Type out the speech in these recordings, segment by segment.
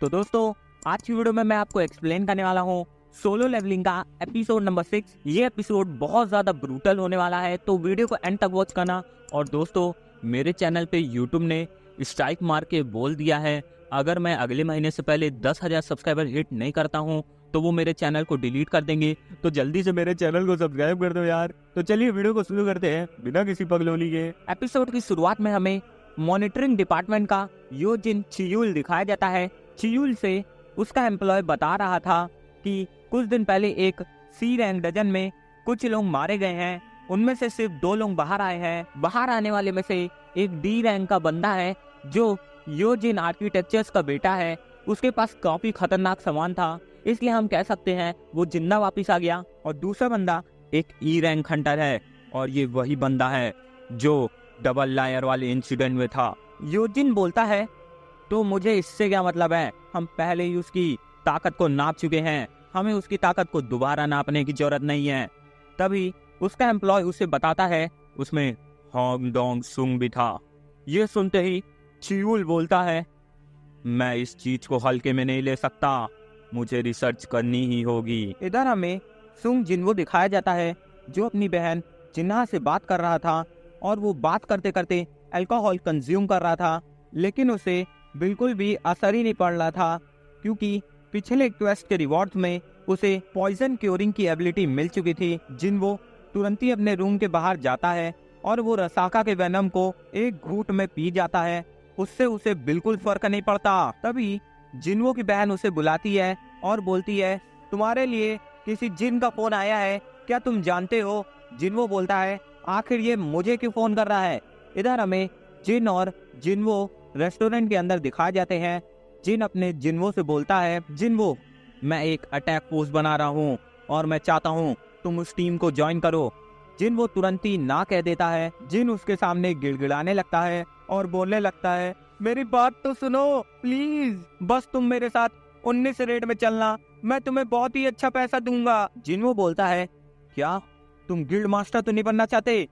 तो दोस्तों आज की वीडियो में मैं आपको एक्सप्लेन करने वाला हूँ सोलो लेवलिंग का एपिसोड नंबर 6। ये एपिसोड बहुत ज्यादा ब्रूटल होने वाला है, तो वीडियो को एंड तक वॉच करना। और दोस्तों मेरे चैनल पे यूट्यूब ने स्ट्राइक मार के बोल दिया है, अगर मैं अगले महीने से पहले 10,000 सब्सक्राइबर हिट नहीं करता हूँ तो वो मेरे चैनल को डिलीट कर देंगे। तो जल्दी से मेरे चैनल को सब्सक्राइब कर दो यार। तो चलिए वीडियो को शुरू करते हैं बिना किसी पगलोली के। एपिसोड की शुरुआत में हमें मॉनिटरिंग डिपार्टमेंट का योजिन चियूल दिखाया जाता है। चियूल से उसका एम्प्लॉय बता रहा था कि कुछ दिन पहले एक सी रैंक डजन में कुछ लोग मारे गए हैं, उनमें से सिर्फ 2 लोग बाहर आए हैं। बाहर आने वाले में से एक डी रैंक का बंदा है जो योजिन आर्किटेक्चर्स का बेटा है। उसके पास काफी खतरनाक सामान था, इसलिए हम कह सकते हैं वो जिंदा वापस आ गया। और दूसरा बंदा एक ई रैंक हंटर है, और ये वही बंदा है जो डबल लायर वाले इंसिडेंट में था। योजिन बोलता है तो मुझे इससे क्या मतलब है, हम पहले ही उसकी ताकत को नाप चुके हैं, हमें उसकी ताकत को दोबारा नापने की जरूरत नहीं है। तभी उसका एम्प्लॉय उसे बताता है उसमें होंग डोंग सुंग भी था। ये सुनते ही चियूल बोलता है मैं इस चीज को हल्के में नहीं ले सकता, मुझे रिसर्च करनी ही होगी। इधर हमें सुंग जिन्वो दिखाया जाता है जो अपनी बहन जिन्हा से बात कर रहा था, और वो बात करते करते अल्कोहल कंज्यूम कर रहा था, लेकिन उसे बिल्कुल भी असर ही नहीं पड़ रहा था क्योंकि पिछले क्वेस्ट के रिवॉर्ड में उसे पॉइजन क्योरिंग की एबिलिटी मिल चुकी थी। जिन्वो तुरंत ही अपने रूम के बाहर जाता है और वो रसाका के वेनम को एक घूंट में पी जाता है। उससे उसे बिल्कुल फर्क नहीं पड़ता। तभी जिन्वो की बहन उसे बुलाती है और बोलती है तुम्हारे लिए किसी जिन का फोन आया है, क्या तुम जानते हो? जिन्वो बोलता है आखिर ये मुझे क्यों फोन कर रहा है। इधर हमें जिन और जिन्वो रेस्टोरेंट के अंदर दिखाए जाते हैं। जिन अपने जिन्वो से बोलता है जिन्वो मैं एक अटैक फोर्स बना रहा हूँ और मैं चाहता हूँ तुम उस टीम को ज्वाइन करो। जिन्वो तुरंत ही ना कह देता है। जिन उसके सामने गिड़गिड़ाने लगता है और बोलने लगता है मेरी बात तो सुनो प्लीज, बस तुम मेरे साथ 19 रेट में चलना, मैं तुम्हें बहुत ही अच्छा पैसा दूंगा। जिन्वो बोलता है क्या तुम गिल्ड मास्टर तो नहीं बनना चाहते?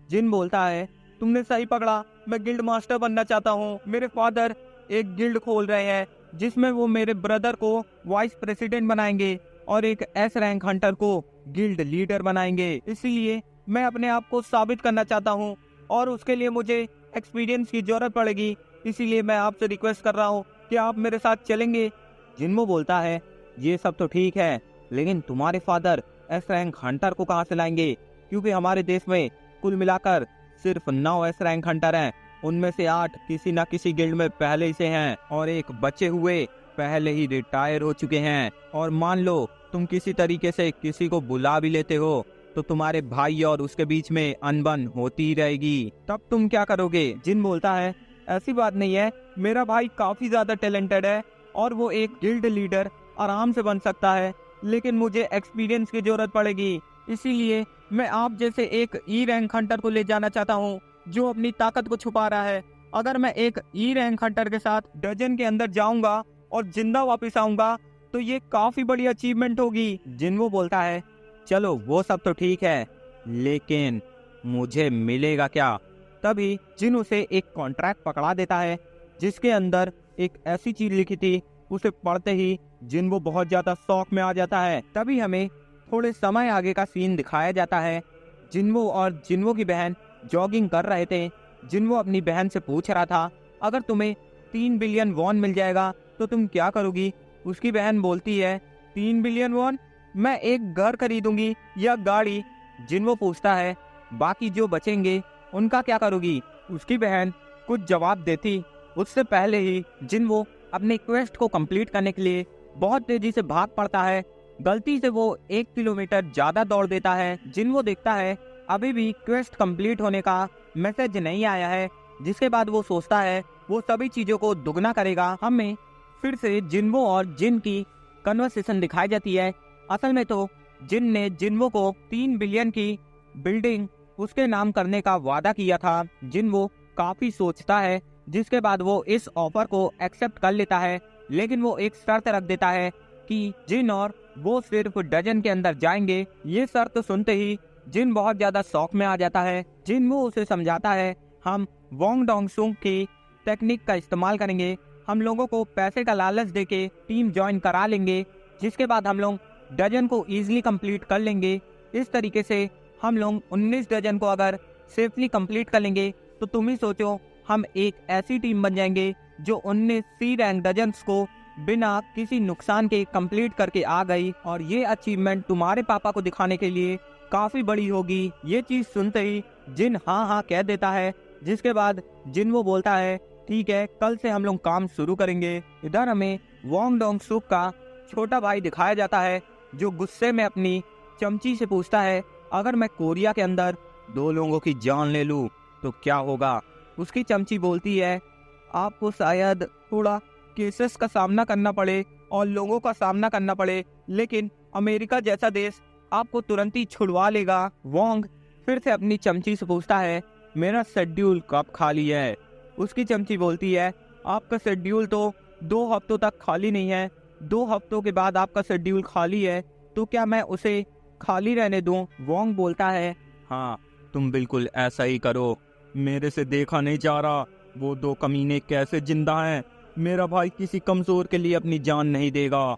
जिन बोलता है तुमने सही पकड़ा, मैं गिल्ड मास्टर बनना चाहता हूँ। मेरे फादर एक गिल्ड खोल रहे हैं जिसमें वो मेरे ब्रदर को वाइस प्रेसिडेंट बनाएंगे और एक एस रैंक हंटर को गिल्ड लीडर बनाएंगे। इसीलिए मैं अपने आप को साबित करना चाहता हूँ और उसके लिए मुझे एक्सपीरियंस की जरूरत पड़ेगी, इसीलिए मैं आपसे रिक्वेस्ट कर रहा हूँ कि आप मेरे साथ चलेंगे। जिन्वो बोलता है ये सब तो ठीक है, लेकिन तुम्हारे फादर एस रैंक हंटर को कहाँ से लाएंगे, क्योंकि हमारे देश में कुल मिलाकर सिर्फ 9 एस रैंक हंटर हैं, उनमें से 8 किसी न किसी गिल्ड में पहले ही से हैं और एक बचे हुए पहले ही रिटायर हो चुके हैं। और मान लो तुम किसी तरीके से किसी को बुला भी लेते हो तो तुम्हारे भाई और उसके बीच में अनबन होती ही रहेगी, तब तुम क्या करोगे? जिन बोलता है ऐसी बात नहीं है, मेरा भाई काफी ज्यादा टैलेंटेड है और वो एक गिल्ड लीडर आराम से बन सकता है, लेकिन मुझे एक्सपीरियंस की जरूरत पड़ेगी, इसीलिए मैं आप जैसे एक ई रैंक हंटर को ले जाना चाहता हूँ जो अपनी ताकत को छुपा रहा है। अगर मैं एक ई रैंक हंटर के साथ डजन के अंदर जाऊंगा और जिंदा वापस आऊंगा तो ये काफी बड़ी अचीवमेंट होगी। जिन्वो बोलता है चलो वो सब तो ठीक है, लेकिन मुझे मिलेगा क्या? तभी जिन उसे एक कॉन्ट्रैक्ट पकड़ा देता है जिसके अंदर एक ऐसी चीज लिखी थी, उसे पढ़ते ही जिन्वो बहुत ज्यादा शौक में आ जाता है। तभी हमें थोड़े समय आगे का सीन दिखाया जाता है। जिन्वो और जिन्वो की बहन जॉगिंग कर रहे थे। जिन्वो अपनी बहन से पूछ रहा था अगर तुम्हें 3 बिलियन वॉन मिल जाएगा तो तुम क्या करोगी? उसकी बहन बोलती है 3 बिलियन वॉन, मैं एक घर खरीदूंगी या गाड़ी। जिन्वो पूछता है बाकी जो बचेंगे उनका क्या करोगी? उसकी बहन कुछ जवाब देती उससे पहले ही जिन्वो अपने क्वेस्ट को कंप्लीट करने के लिए बहुत तेजी से भाग पड़ता है। गलती से वो 1 किलोमीटर ज्यादा दौड़ देता है। जिन्वो देखता है अभी भी क्वेस्ट कंप्लीट होने का मैसेज नहीं आया है, जिसके बाद वो सोचता है वो सभी चीजों को दुगना करेगा। हमें फिर से जिन्वो और जिन की कन्वर्सेशन दिखाई जाती है। असल में तो जिन ने जिन्वो को 3 बिलियन की बिल्डिंग उसके नाम करने का वादा किया था। जिन्वो काफी सोचता है, जिसके बाद वो इस ऑफर को एक्सेप्ट कर लेता है, लेकिन वो एक शर्त रख देता है कि जिन और वो सिर्फ डजन के अंदर जाएंगे। ये शर्त सुनते ही जिन बहुत ज्यादा शौक में आ जाता है। जिन वो उसे समझाता है हम वोंग डोंग सुंग की टेक्निक का इस्तेमाल करेंगे, हम लोगों को पैसे का लालच देके टीम ज्वाइन करा लेंगे, जिसके बाद हम लोग डजन को इजीली कंप्लीट कर लेंगे। इस तरीके से हम लोग 19 डजन को अगर सेफली कंप्लीट कर लेंगे तो तुम ही सोचो, हम एक ऐसी टीम बन जाएंगे जो 19 सी रैंक डजन्स को बिना किसी नुकसान के कंप्लीट करके आ गई। और ये अचीवमेंट तुम्हारे पापा को दिखाने के लिए काफी बड़ी होगी। ये चीज सुनते ही जिन हाँ हाँ कह देता है, जिसके बाद जिन वो बोलता है ठीक है, कल से हम लोग काम शुरू करेंगे। इधर हमें वोंग डोंग सुक का छोटा भाई दिखाया जाता है, जो गुस्से में अपनी चमची से पूछता है, अगर मैं कोरिया के अंदर 2 लोगों की जान ले लूं तो क्या होगा। उसकी चमची बोलती है, आपको शायद थोड़ा केसेस का सामना करना पड़े और लोगों का सामना करना पड़े, लेकिन अमेरिका जैसा देश आपको तुरंत ही छुड़वा लेगा। वोंग फिर से अपनी चमची से पूछता है, मेरा शेड्यूल कब खाली है। उसकी चमची बोलती है, आपका शेड्यूल तो 2 हफ्तों तक खाली नहीं है, 2 हफ्तों के बाद आपका शेड्यूल खाली है, तो क्या मैं उसे खाली रहने दूं। वोंग बोलता है, हाँ तुम बिल्कुल ऐसा ही करो, मेरे से देखा नहीं जा रहा वो 2 कमीने कैसे जिंदा हैं। मेरा भाई किसी कमजोर के लिए अपनी जान नहीं देगा।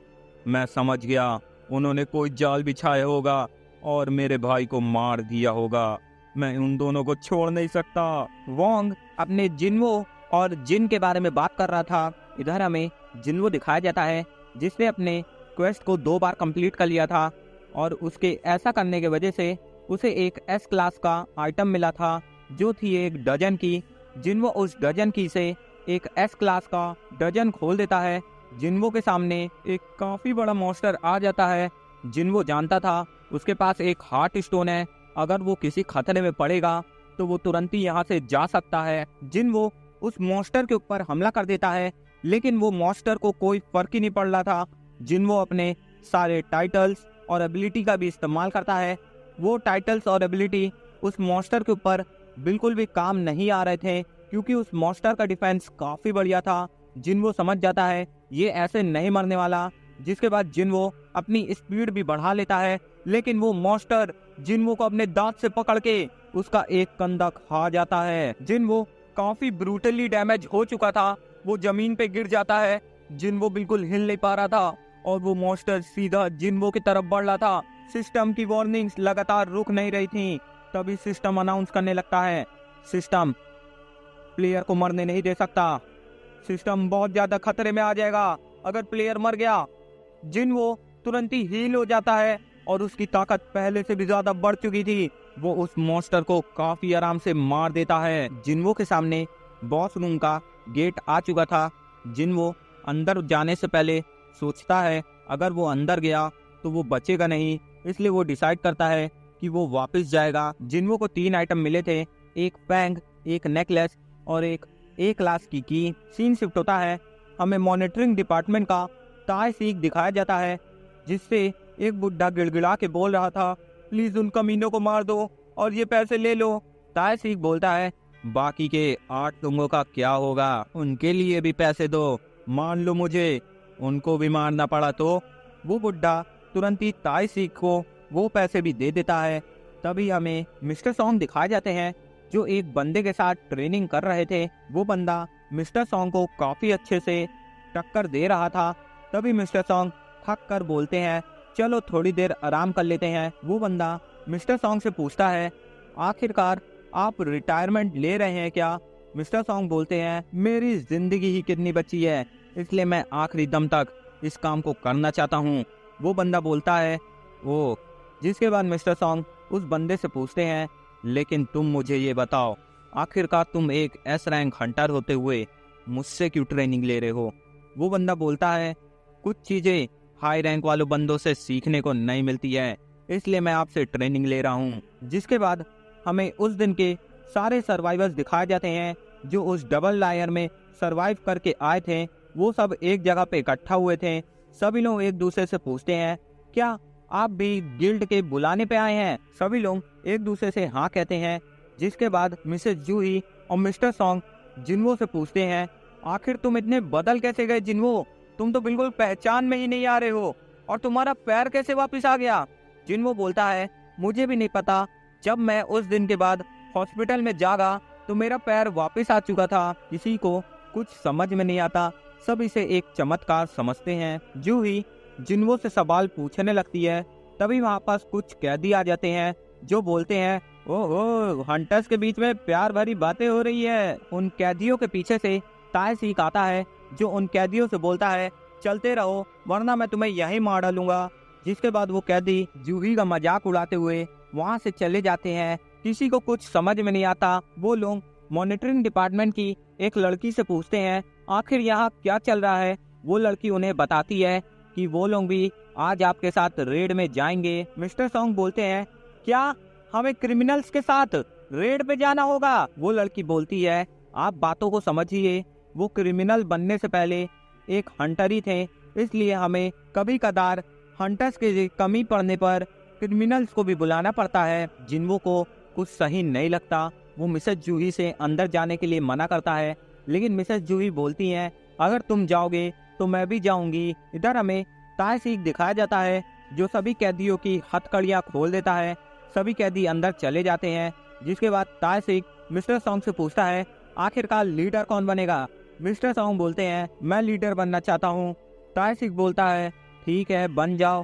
मैं समझ गया, उन्होंने कोई जाल बिछाया होगा और मेरे भाई को मार दिया होगा। मैं उन दोनों को छोड़ नहीं सकता। वोंग अपने जिन्वो और जिन के बारे में बात कर रहा था। इधर हमें जिन्वो दिखाया जाता है, जिसने अपने क्वेस्ट को 2 बार कंप्लीट कर लिया था और उसके ऐसा करने की वजह से उसे एक एस क्लास का आइटम मिला था, जो थी एक डजन की। जिन्वो उस डजन की से एक एस क्लास का डजन खोल देता है। जिन्वो के सामने एक काफी बड़ा मॉन्स्टर आ जाता है। जिन्वो जानता था उसके पास एक हार्ट स्टोन है, अगर वो किसी खतरे में पड़ेगा तो वो तुरंत ही यहाँ से जा सकता है। जिन्वो उस मॉन्स्टर के ऊपर हमला कर देता है, लेकिन वो मॉन्स्टर को कोई फर्क ही नहीं पड़ रहा था। जिन्वो अपने सारे टाइटल्स और एबिलिटी का भी इस्तेमाल करता है। वो टाइटल्स और एबिलिटी उस मॉन्स्टर के ऊपर बिल्कुल भी काम नहीं आ रहे थे, क्योंकि उस मॉन्स्टर का डिफेंस काफी बढ़िया था। जिन्वो समझ जाता है ये ऐसे नहीं मरने वाला, जिसके बाद जिन्वो अपनी स्पीड भी बढ़ा लेता है, लेकिन वो मॉन्स्टर जिन्वो को अपने दांत से पकड़ के उसका एक कंधा खा जाता है। जिन्वो काफी ब्रूटली डैमेज हो चुका था, वो जमीन पे गिर जाता है। जिन्वो बिल्कुल हिल नहीं पा रहा था और वो मॉन्स्टर सीधा जिन्वो की तरफ बढ़ रहा था। सिस्टम की वार्निंग्स लगातार रुक नहीं रही थी। तभी सिस्टम अनाउंस करने लगता है, सिस्टम प्लेयर को मरने नहीं दे सकता, सिस्टम बहुत ज्यादा खतरे में आ जाएगा अगर प्लेयर मर गया। जिन्वो तुरंत ही हील हो जाता है और उसकी ताकत पहले से भी ज्यादा बढ़ चुकी थी। वो उस मॉन्स्टर को काफी आराम से मार देता है। जिन्वो के सामने बॉस रूम का गेट आ चुका था। जिन्वो अंदर जाने से पहले सोचता है, अगर वो अंदर गया तो वो बचेगा नहीं, इसलिए वो डिसाइड करता है कि वो वापस जाएगा। जिन्वो को 3 आइटम मिले थे, एक पैंग, एक नेकलेस और एक ए क्लास की। सीन शिफ्ट होता है, हमें मॉनिटरिंग डिपार्टमेंट का ताय सीख दिखाया जाता है, जिससे एक बुढ़ा गिड़गिड़ा के बोल रहा था, प्लीज उन कमीनों को मार दो और ये पैसे ले लो। ताय सीख बोलता है, बाकी के 8 लोगों का क्या होगा, उनके लिए भी पैसे दो, मान लो मुझे उनको भी मारना पड़ा तो। वो बुढ़ा तुरंत ही ताय सीख को वो पैसे भी दे देता है। तभी हमें मिस्टर सॉन्ग दिखाए जाते हैं, जो एक बंदे के साथ ट्रेनिंग कर रहे थे। वो बंदा मिस्टर सॉन्ग को काफी अच्छे से टक्कर दे रहा था। तभी मिस्टर सॉन्ग थक कर बोलते हैं, चलो थोड़ी देर आराम कर लेते हैं। वो बंदा मिस्टर सॉन्ग से पूछता है, आखिरकार आप रिटायरमेंट ले रहे हैं क्या। मिस्टर सॉन्ग बोलते हैं, मेरी जिंदगी ही कितनी बची है, इसलिए मैं आखिरी दम तक इस काम को करना चाहता हूँ। वो बंदा बोलता है, ओ। जिसके बाद मिस्टर सॉन्ग उस बंदे से पूछते हैं, लेकिन तुम मुझे ये बताओ, आखिरकार तुम एक एस रैंक हंटर होते हुए मुझसे क्यों ट्रेनिंग ले रहे हो। वो बंदा बोलता है, कुछ चीजें हाई रैंक वालों बंदों से सीखने को नहीं मिलती है, इसलिए मैं आपसे ट्रेनिंग ले रहा हूँ। जिसके बाद हमें उस दिन के सारे सर्वाइवर्स दिखाए जाते हैं, जो उस डबल लायर में सर्वाइव करके आए थे। वो सब एक जगह पे इकट्ठा हुए थे। सभी लोग एक दूसरे से पूछते हैं, क्या आप भी गिल्ड के बुलाने पे आए हैं। सभी लोग एक दूसरे से हाँ कहते हैं। जिसके बाद मिसेस जूही और मिस्टर सॉन्ग जिन्वो से पूछते हैं, आखिर तुम इतने बदल कैसे गए जिन्वो, तुम तो बिल्कुल पहचान में ही नहीं आ रहे हो, और तुम्हारा पैर कैसे वापस आ गया। जिन्वो बोलता है, मुझे भी नहीं पता, जब मैं उस दिन के बाद हॉस्पिटल में जागा तो मेरा पैर वापस आ चुका था। किसी को कुछ समझ में नहीं आता सब इसे एक चमत्कार समझते हैं। जूही जिन्वो से सवाल पूछने लगती है, तभी वहाँ पास कुछ कैदी आ जाते हैं जो बोलते हैं, ओहो, हंटर्स के बीच में प्यार भरी बातें हो रही है। उन कैदियों के पीछे से ताय सीक आता है जो उन कैदियों से बोलता है, चलते रहो वरना मैं तुम्हें यहीं मार डालूंगा। जिसके बाद वो कैदी जूही का मजाक उड़ाते हुए वहाँ से चले जाते हैं। किसी को कुछ समझ में नहीं आता। वो लोग मॉनिटरिंग डिपार्टमेंट की एक लड़की से पूछते हैं, आखिर यहाँ क्या चल रहा है। वो लड़की उन्हें बताती है कि वो लोग भी आज आपके साथ रेड में जाएंगे। मिस्टर सॉन्ग बोलते हैं, क्या हमें क्रिमिनल्स के साथ रेड पे जाना होगा? वो लड़की बोलती है, आप बातों को समझिए, वो क्रिमिनल बनने से पहले एक हंटर ही थे, इसलिए हमें कभी कदार हंटर्स की कमी पड़ने पर क्रिमिनल्स को भी बुलाना पड़ता है। जिन्वो को कुछ सही नहीं लगता। वो मिसेस जूही से अंदर जाने के लिए मना करता है, लेकिन मिसेस जूही बोलती हैं, अगर तुम जाओगे तो मैं भी जाऊंगी। इधर हमें ताय सीक दिखाया जाता है जो सभी कैदियों की हथकड़ियां खोल देता है। सभी कैदी अंदर चले जाते हैं। जिसके बाद ताय सीक मिस्टर सॉन्ग से पूछता है, आखिरकार लीडर कौन बनेगा? मिस्टर सॉन्ग बोलते हैं, मैं लीडर बनना चाहता हूँ। ताय सीक बोलता है, ठीक है बन जाओ।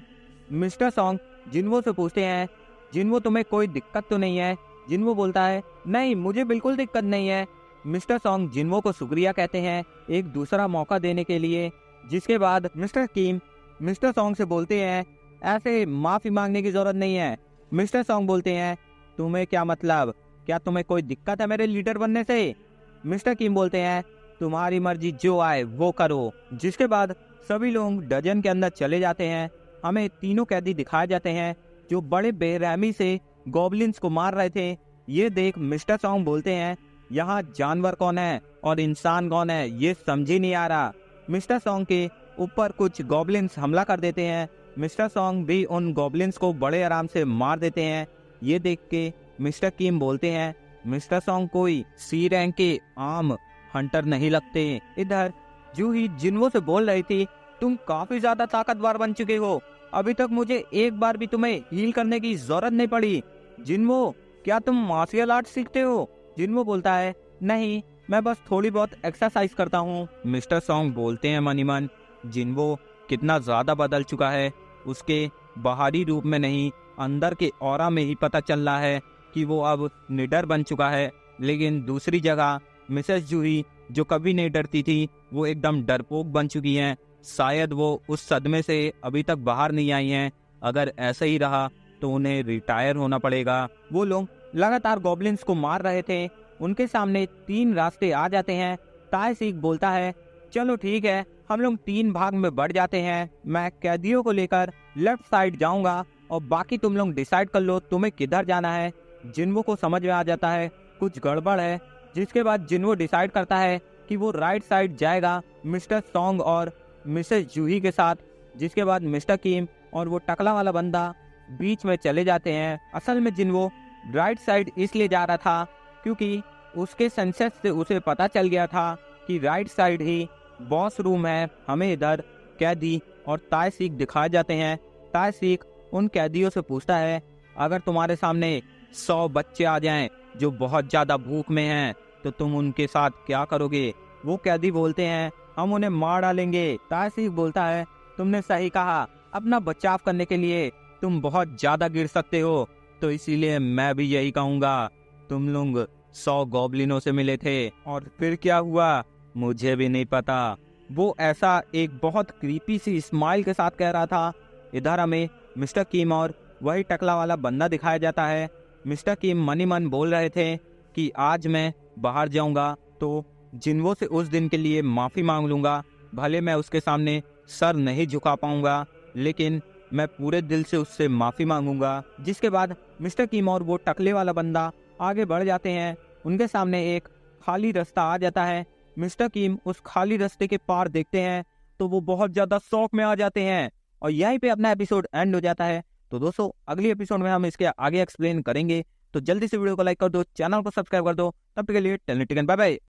मिस्टर सॉन्ग जिन्वो से पूछते हैं, जिन्वो तुम्हें कोई दिक्कत तो नहीं है? जिन्वो बोलता है, नहीं मुझे बिल्कुल दिक्कत नहीं है। मिस्टर सॉन्ग जिन्वो को शुक्रिया कहते हैं एक दूसरा मौका देने के लिए। जिसके बाद मिस्टर किम मिस्टर सॉन्ग से बोलते हैं, ऐसे माफी मांगने की जरूरत नहीं है। मिस्टर सॉन्ग बोलते हैं, तुम्हें क्या मतलब, क्या तुम्हें कोई दिक्कत है मेरे लीडर बनने से? मिस्टर किम बोलते हैं, तुम्हारी मर्जी जो आए वो करो। जिसके बाद सभी लोग डजन के अंदर चले जाते हैं। हमें तीनों कैदी दिखाए जाते हैं जो बड़े बेरहमी से गॉबलिन्स को मार रहे थे। ये देख मिस्टर सॉन्ग बोलते हैं, यहाँ जानवर कौन है और इंसान कौन है ये समझ ही नहीं आ रहा। मिस्टर सॉन्ग के ऊपर कुछ गॉबलिन्स हमला कर देते हैं। मिस्टर सॉन्ग भी उन गॉबलिन्स को बड़े आराम से मार देते हैं। ये देख के मिस्टर किम बोलते हैं, मिस्टर सॉन्ग कोई सी रैंक के आम हंटर नहीं लगते। इधर जूही जिन्वो से बोल रही थी, तुम काफी ज्यादा ताकतवर बन चुके हो, अभी तक मुझे एक बार भी तुम्हें हील करने की जरूरत नहीं पड़ी। जिन्वो, क्या तुम मार्शल आर्ट सीखते हो? जिन्वो बोलता है, नहीं मैं बस थोड़ी बहुत एक्सरसाइज करता हूँ। मिस्टर सॉन्ग बोलते हैं मन ही मन, जिन्वो कितना ज्यादा बदल चुका है। उसके बाहरी रूप में नहीं, अंदर के ऑरा में ही पता चल रहा है कि वो अब निडर बन चुका है। लेकिन दूसरी जगह मिसेस जूही जो कभी नहीं डरती थी, वो एकदम डरपोक बन चुकी हैं। शायद वो उस सदमे से अभी तक बाहर नहीं आई हैं। अगर ऐसा ही रहा तो उन्हें रिटायर होना पड़ेगा। वो लोग लगातार गॉबलिन्स को मार रहे थे। उनके सामने 3 रास्ते आ जाते हैं। ताय सीक बोलता है, चलो ठीक है, हम लोग 3 भाग में बढ़ जाते हैं। मैं कैदियों को लेकर लेफ्ट साइड जाऊंगा और बाकी तुम लोग डिसाइड कर लो तुम्हें किधर जाना है। जिन्वो को समझ में आ जाता है कुछ गड़बड़ है। जिसके बाद जिन्वो डिसाइड करता है कि वो राइट साइड जाएगा मिस्टर सॉन्ग और मिसेस जूही के साथ। जिसके बाद मिस्टर किम और वो टकला वाला बंदा बीच में चले जाते हैं। असल में जिन्वो राइट साइड इसलिए जा रहा था क्योंकि उसके सेंसेस से उसे पता चल गया था कि राइट साइड ही बॉस रूम है। हमें इधर कैदी और ताय सीक दिखाए जाते हैं। ताय सीक उन कैदियों से पूछता है, अगर तुम्हारे सामने 100 बच्चे आ जाएं जो बहुत ज्यादा भूख में हैं तो तुम उनके साथ क्या करोगे? वो कैदी बोलते हैं, हम उन्हें मार डालेंगे। ताय सीक बोलता है, तुमने सही कहा, अपना बचाव करने के लिए तुम बहुत ज्यादा गिर सकते हो, तो इसीलिए मैं भी यही कहूंगा। तुम लोग 100 गॉबलिनों से मिले थे और फिर क्या हुआ मुझे भी नहीं पता। वो ऐसा एक बहुत क्रीपी सी स्माइल के साथ कह रहा था। इधर हमें मिस्टर किम और वही टकला वाला बंदा दिखाया जाता है। मिस्टर किम मन ही मन बोल रहे थे कि आज मैं बाहर जाऊंगा तो जिन्वो से उस दिन के लिए माफी मांग लूंगा। भले मैं उसके सामने सर नहीं झुका पाऊंगा, लेकिन मैं पूरे दिल से उससे माफी मांगूंगा। जिसके बाद मिस्टर किम और वो टकले वाला बंदा आगे बढ़ जाते हैं। उनके सामने एक खाली रास्ता आ जाता है। मिस्टर किम उस खाली रास्ते के पार देखते हैं तो वो बहुत ज्यादा शौक में आ जाते हैं और यहीं पे अपना एपिसोड एंड हो जाता है। तो दोस्तों अगले एपिसोड में हम इसके आगे एक्सप्लेन करेंगे। तो जल्दी से वीडियो को लाइक कर दो, चैनल को सब्सक्राइब कर दो। तब तक के लिए बाय बाय।